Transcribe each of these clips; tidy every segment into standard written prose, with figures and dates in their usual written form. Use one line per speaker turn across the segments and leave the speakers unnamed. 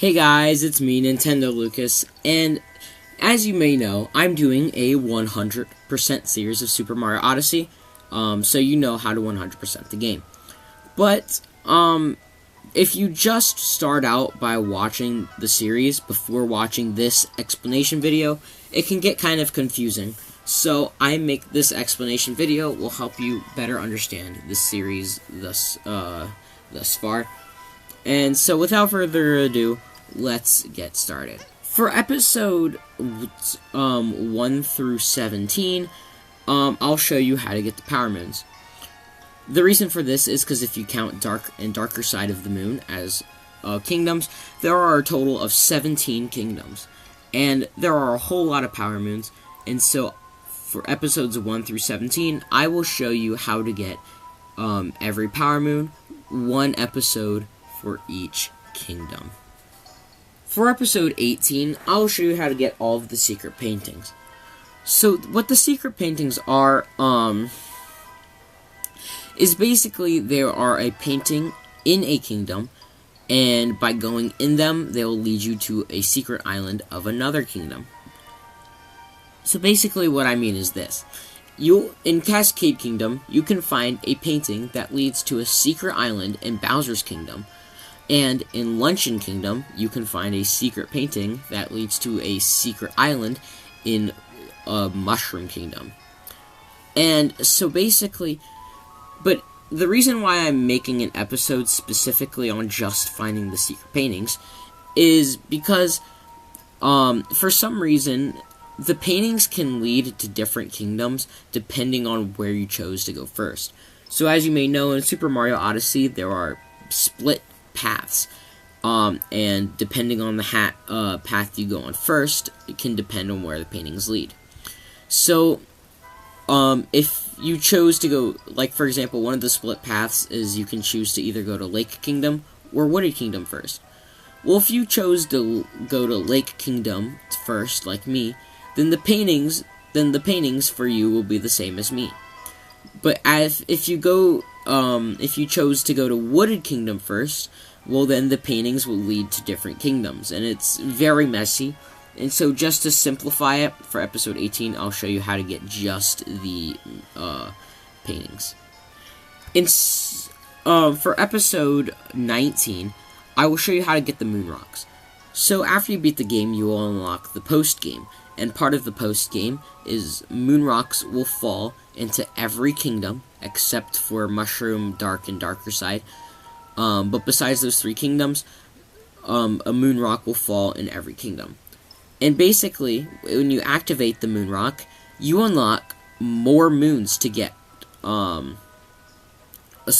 Hey guys, it's me, Nintendo Lucas, and as you may know, I'm doing a 100% series of Super Mario Odyssey, so you know how to 100% the game. But, if you just start out by watching the series before watching this explanation video, it can get kind of confusing. So, I make this explanation video will help you better understand the series thus far. And so, without further ado, let's get started. For episode 1 through 17, I'll show you how to get the Power Moons. The reason for this is because if you count Dark and Darker Side of the Moon as kingdoms, there are a total of 17 kingdoms. And there are a whole lot of Power Moons, and so for episodes 1 through 17, I will show you how to get every Power Moon, one episode for each kingdom. For episode 18, I'll show you how to get all of the secret paintings. So, what the secret paintings are, is basically there are a painting in a kingdom, and by going in them, they will lead you to a secret island of another kingdom. So basically what I mean is this. In Cascade Kingdom, you can find a painting that leads to a secret island in Bowser's Kingdom. And in Luncheon Kingdom, you can find a secret painting that leads to a secret island in Mushroom Kingdom. And so basically, but the reason why I'm making an episode specifically on just finding the secret paintings is because, for some reason, the paintings can lead to different kingdoms depending on where you chose to go first. So as you may know, in Super Mario Odyssey, there are split paths, and depending on the path you go on first, it can depend on where the paintings lead. So, if you chose to go, like for example, one of the split paths is you can choose to either go to Lake Kingdom or Wooded Kingdom first. Well, if you chose to go to Lake Kingdom first, like me, then the paintings for you will be the same as me. But if you chose to go to Wooded Kingdom first, well then the paintings will lead to different kingdoms, and it's very messy. And so just to simplify it, for episode 18, I'll show you how to get just the paintings. For episode 19, I will show you how to get the Moon Rocks. So after you beat the game, you will unlock the post-game. And part of the post-game is Moon Rocks will fall into every kingdom, except for Mushroom, Dark, and Darker Side. But besides those three kingdoms, a Moon Rock will fall in every kingdom. And basically, when you activate the Moon Rock, you unlock more moons to get. So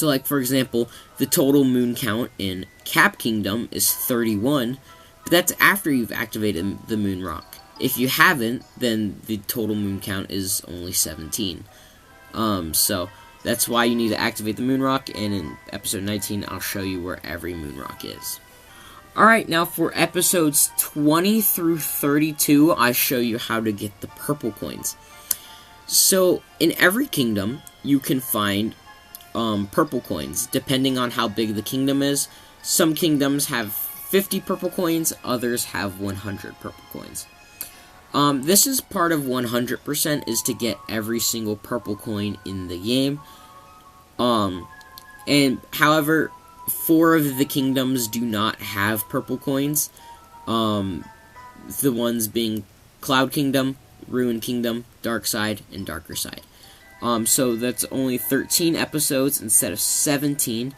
like, for example, the total moon count in Cap Kingdom is 31, but that's after you've activated the Moon Rock. If you haven't, then the total moon count is only 17. So that's why you need to activate the Moon Rock, and in episode 19, I'll show you where every Moon Rock is. Alright, now for episodes 20 through 32, I show you how to get the purple coins. So, in every kingdom, you can find purple coins, depending on how big the kingdom is. Some kingdoms have 50 purple coins, others have 100 purple coins. This is part of 100%, is to get every single purple coin in the game. And however, 4 of the kingdoms do not have purple coins. The ones being Cloud Kingdom, Ruin Kingdom, Dark Side, and Darker Side. So that's only 13 episodes instead of 17.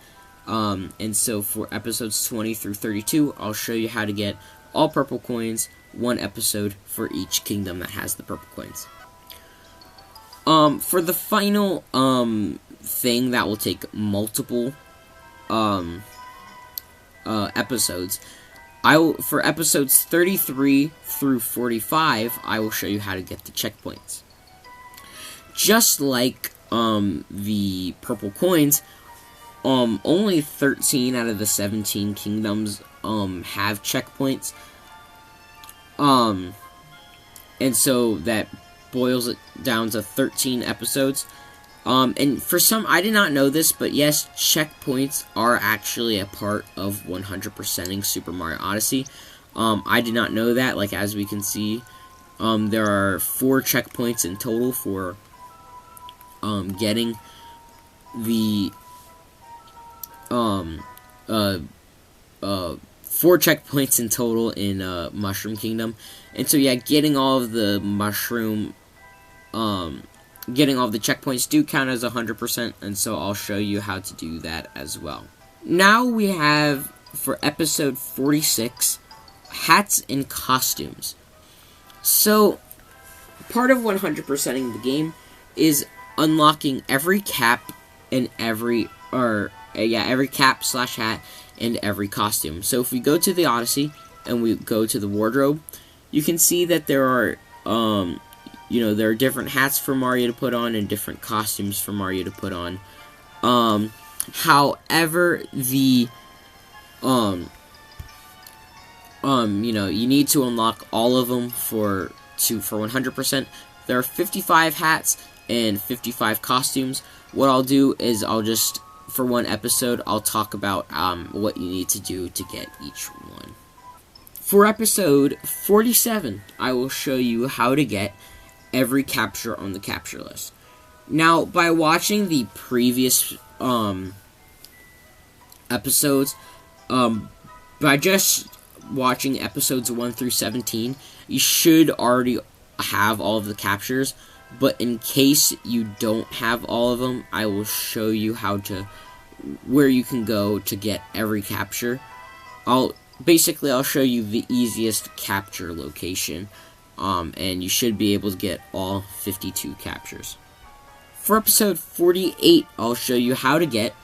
And so for episodes 20 through 32, I'll show you how to get all purple coins, one episode for each kingdom that has the purple coins. For the final thing that will take multiple episodes, for episodes 33 through 45, I will show you how to get the checkpoints. Just like the purple coins, only 13 out of the 17 kingdoms have checkpoints. And so that boils it down to 13 episodes. And for some, I did not know this, but yes, checkpoints are actually a part of 100%ing Super Mario Odyssey. I did not know that. Like, as we can see, there are 4 checkpoints in total for getting the 4 checkpoints in total in Mushroom Kingdom. And so yeah, getting all of the getting all of the checkpoints do count as 100%, and so I'll show you how to do that as well. Now we have, for episode 46, hats and costumes. So, part of 100%ing the game is unlocking every cap and every cap / hat and every costume. So if we go to the Odyssey and we go to the wardrobe, you can see that there are there are different hats for Mario to put on and different costumes for Mario to put on. However, the you need to unlock all of them for 100%. There are 55 hats and 55 costumes. What I'll do is for one episode, I'll talk about what you need to do to get each one. For episode 47, I will show you how to get every capture on the capture list. Now, by watching the previous episodes, by just watching episodes 1 through 17, you should already have all of the captures. But in case you don't have all of them, I will show you where you can go to get every capture. I'll show you the easiest capture location, and you should be able to get all 52 captures. For episode 48, I'll show you how to get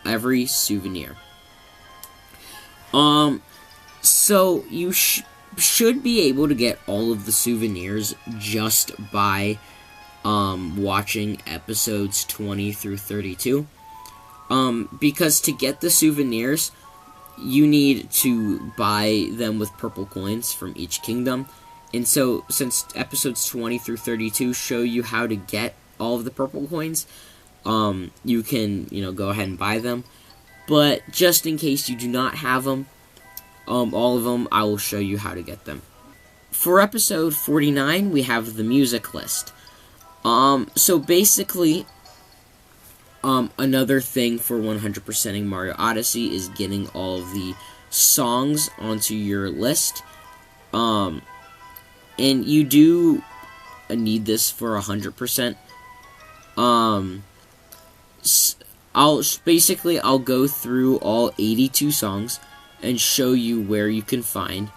every souvenir. So you should be able to get all of the souvenirs just by watching episodes 20 through 32. Because to get the souvenirs, you need to buy them with purple coins from each kingdom. And so, since episodes 20 through 32 show you how to get all of the purple coins, you can, go ahead and buy them. But just in case you do not have them, all of them, I will show you how to get them. For episode 49, we have the music list. So basically, another thing for 100%ing Mario Odyssey is getting all of the songs onto your list. And you do need this for 100%. I'll go through all 82 songs and show you where you can find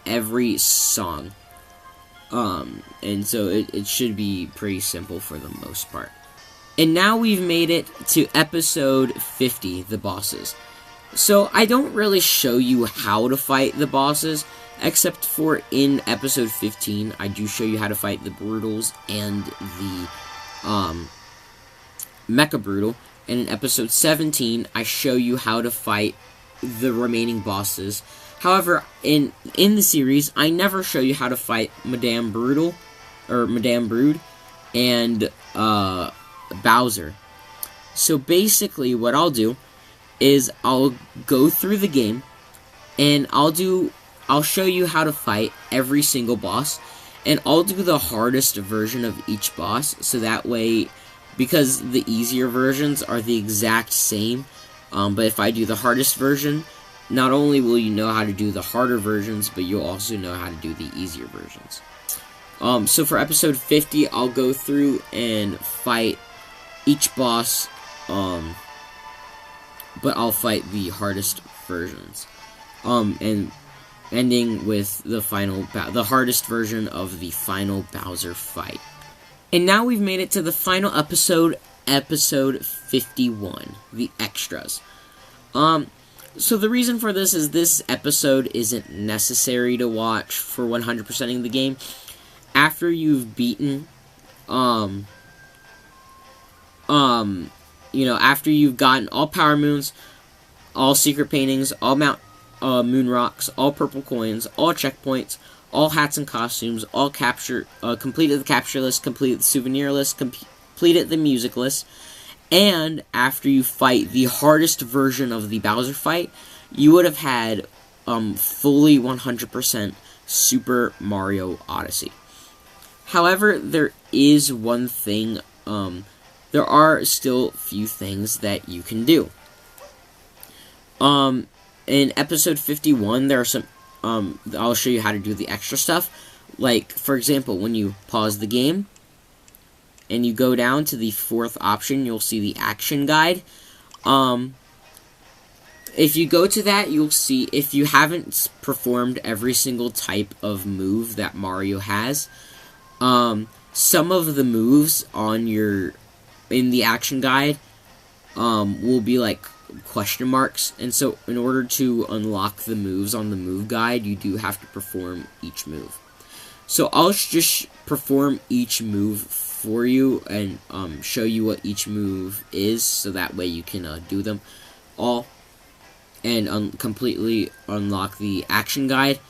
every song. And so it should be pretty simple for the most part. And now we've made it to episode 50, the bosses. So I don't really show you how to fight the bosses, except for in episode 15, I do show you how to fight the Brutals and the Mecha Brutal. And in episode 17, I show you how to fight the remaining bosses. However, in the series, I never show you how to fight Madame Brood and Bowser. So basically, what I'll do is I'll go through the game, and I'll show you how to fight every single boss, and I'll do the hardest version of each boss, so that way, because the easier versions are the exact same, but if I do the hardest version, not only will you know how to do the harder versions, but you'll also know how to do the easier versions. So for episode 50, I'll go through and fight each boss, but I'll fight the hardest versions. And ending with the hardest version of the final Bowser fight. And now we've made it to the final episode, episode 51, the extras. So the reason for this is this episode isn't necessary to watch for 100%ing the game. After you've beaten, after you've gotten all Power Moons, all Secret Paintings, all Moon Rocks, all Purple Coins, all Checkpoints, all Hats and Costumes, all completed the Capture List, completed the Souvenir List, completed the music list, and after you fight the hardest version of the Bowser fight, you would have had fully 100% Super Mario Odyssey. However, there is one thing, there are still few things that you can do. In episode 51, there are some, I'll show you how to do the extra stuff. Like, for example, when you pause the game, and you go down to the 4th option, you'll see the action guide. If you go to that, you'll see, if you haven't performed every single type of move that Mario has, some of the moves in the action guide, will be like question marks, and so in order to unlock the moves on the move guide, you do have to perform each move. So I'll just perform each move for you and show you what each move is, so that way you can do them all and completely unlock the action guide.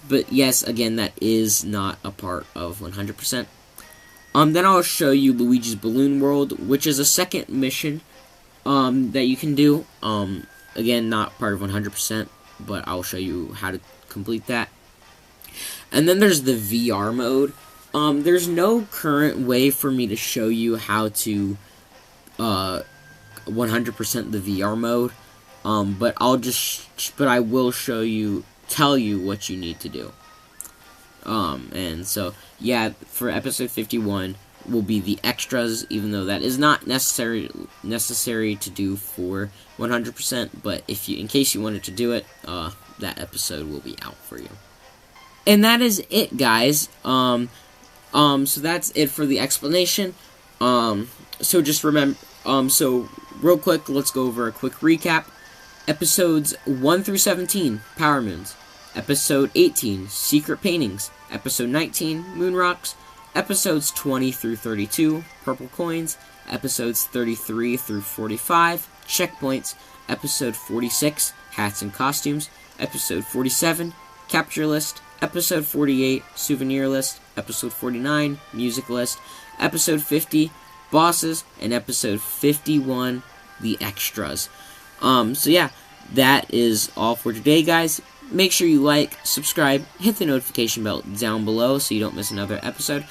But yes, again, that is not a part of 100%. Then I'll show you Luigi's Balloon World, which is a second mission that you can do. Again, not part of 100%, but I'll show you how to complete that. And then there's the VR mode. There's no current way for me to show you how to 100% the VR mode. But I will tell you what you need to do. And so, yeah, for episode 51 will be the extras, even though that is not necessary to do for 100%, but in case you wanted to do it, that episode will be out for you. And that is it, guys. So that's it for the explanation. So just remember, so real quick, let's go over a quick recap. Episodes 1 through 17, Power Moons. Episode 18, Secret Paintings. Episode 19, Moon Rocks. Episodes 20 through 32, Purple Coins. Episodes 33 through 45, Checkpoints. Episode 46, Hats and Costumes. Episode 47, Capture List. Episode 48, Souvenir List. Episode 49, Music List. Episode 50, Bosses. And episode 51, the extras. So yeah, that is all for today, guys. Make sure you like, subscribe, hit the notification bell down below so you don't miss another episode.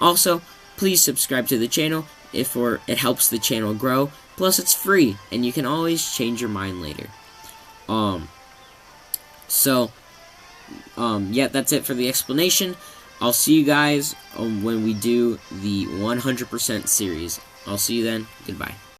Also, please subscribe to the channel it helps the channel grow. Plus, it's free, and you can always change your mind later. Yeah, that's it for the explanation. I'll see you guys when we do the 100% series. I'll see you then. Goodbye.